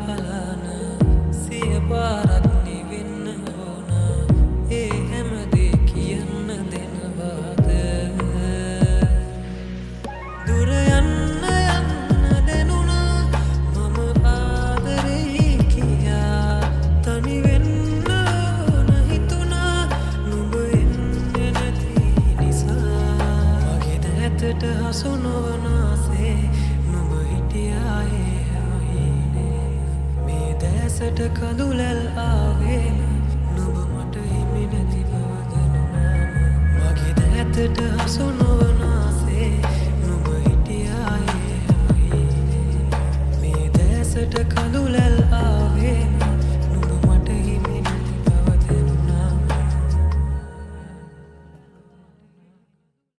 හලන සිය පාරක් නිවෙන්න ඕන ඒ හැමදේ කියන්න දෙනවාද දුර යන්න දෙනුණා මම ආදරෙයි කියා තනි වෙන්න ඕන හිතුණා නුඹ එන්නේ නැති නිසා මගේ දැතට හසු නොවනාසේ නුඹ හිටියා ඒ අහිනේ මේ දැසට කඳුලැල් ආවේ නුඹ මට හිමි නැති බව දැනුණාම මගේ දැතට හසු නොවනාසේ නුඹ හිටියා ඒ අහිනේ මේ දැසට කඳුලැල්